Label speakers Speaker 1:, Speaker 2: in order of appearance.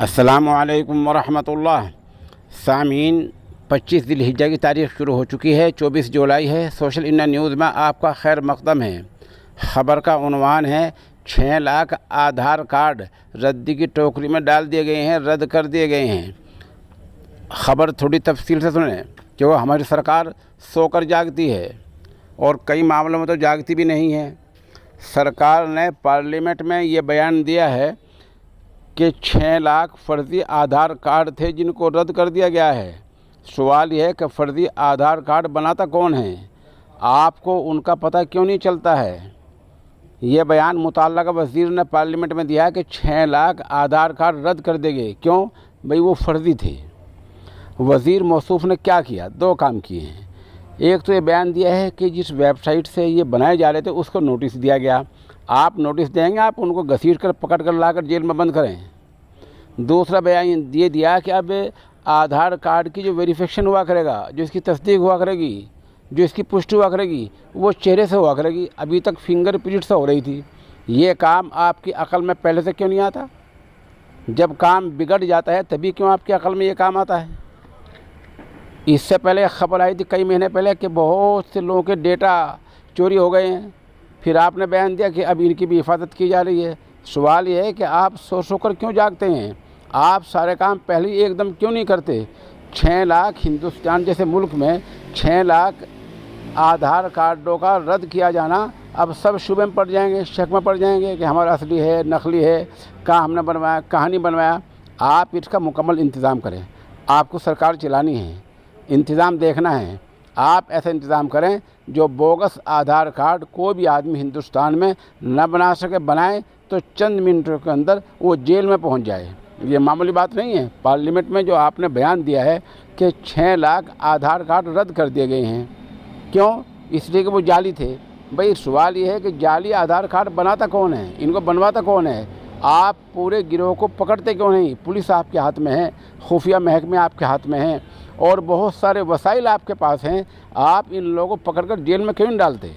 Speaker 1: अस्सलामुअलैकुम वरहमतुल्लाह। सामीन 25 ज़िलहिज्जा की तारीख़ शुरू हो चुकी है, 24 जुलाई है। सोशल इंडिया न्यूज़ में आपका खैर मकदम है। ख़बर का उन्वान है 6 लाख आधार कार्ड रद्दी की टोकरी में डाल दिए गए हैं, रद्द कर दिए गए हैं। ख़बर थोड़ी तफसील से सुने कि वो हमारी सरकार सोकर जागती है और कई मामलों में तो जागती भी नहीं है। सरकार ने पार्लियामेंट में ये बयान दिया है कि 6 लाख फ़र्ज़ी आधार कार्ड थे जिनको रद्द कर दिया गया है। सवाल यह है कि फ़र्ज़ी आधार कार्ड बनाता कौन है, आपको उनका पता क्यों नहीं चलता है। ये बयान मुतल्लका वज़ीर ने पार्लियामेंट में दिया है कि 6 लाख आधार कार्ड रद्द कर दिए गए। क्यों भाई, वो फ़र्ज़ी थे। वज़ीर मौसूफ़ ने क्या किया, 2 काम किए हैं। एक तो ये बयान दिया है कि जिस वेबसाइट से ये बनाए जा रहे थे उसको नोटिस दिया गया। आप नोटिस देंगे, आप उनको घसीट कर पकड़ कर लाकर जेल में बंद करें। दूसरा बयान ये दिया कि अब आधार कार्ड की जो वेरिफिकेशन हुआ करेगा, जो इसकी तस्दीक हुआ करेगी, जो इसकी पुष्टि हुआ करेगी, वो चेहरे से हुआ करेगी। अभी तक फिंगरप्रिंट से हो रही थी। ये काम आपकी अकल में पहले से क्यों नहीं आता? जब काम बिगड़ जाता है तभी क्यों आपकी अकल में ये काम आता है? इससे पहले खबर आई थी कई महीने पहले कि बहुत से लोगों के डेटा चोरी हो गए हैं। फिर आपने बयान दिया कि अब इनकी भी हिफाजत की जा रही है। सवाल ये है कि आप सो कर क्यों जागते हैं? आप सारे काम पहले ही एकदम क्यों नहीं करते? 6 लाख हिंदुस्तान जैसे मुल्क में 6 लाख आधार कार्डों का रद्द किया जाना, अब सब शुबे में पड़ जाएंगे, शक में पड़ जाएंगे कि हमारा असली है, नकली है, कहाँ हमने बनवाया, कहाँ नहीं बनवाया। आप इसका मुकम्मल इंतज़ाम करें। आपको सरकार चलानी है, इंतज़ाम देखना है। आप ऐसा इंतज़ाम करें जो बोगस आधार कार्ड कोई भी आदमी हिंदुस्तान में न बना सके, बनाए तो चंद मिनटों के अंदर वो जेल में पहुंच जाए। ये मामूली बात नहीं है। पार्लियामेंट में जो आपने बयान दिया है कि 6 लाख आधार कार्ड रद्द कर दिए गए हैं, क्यों? इसलिए कि वो जाली थे। भाई सवाल ये है कि जाली आधार कार्ड बनाता कौन है, इनको बनवाता कौन है? आप पूरे गिरोह को पकड़ते क्यों नहीं? पुलिस आपके हाथ में है, खुफिया महकमे आपके हाथ में हैं और बहुत सारे वसाइल आपके पास हैं। आप इन लोगों को पकड़कर जेल में क्यों नहीं डालते?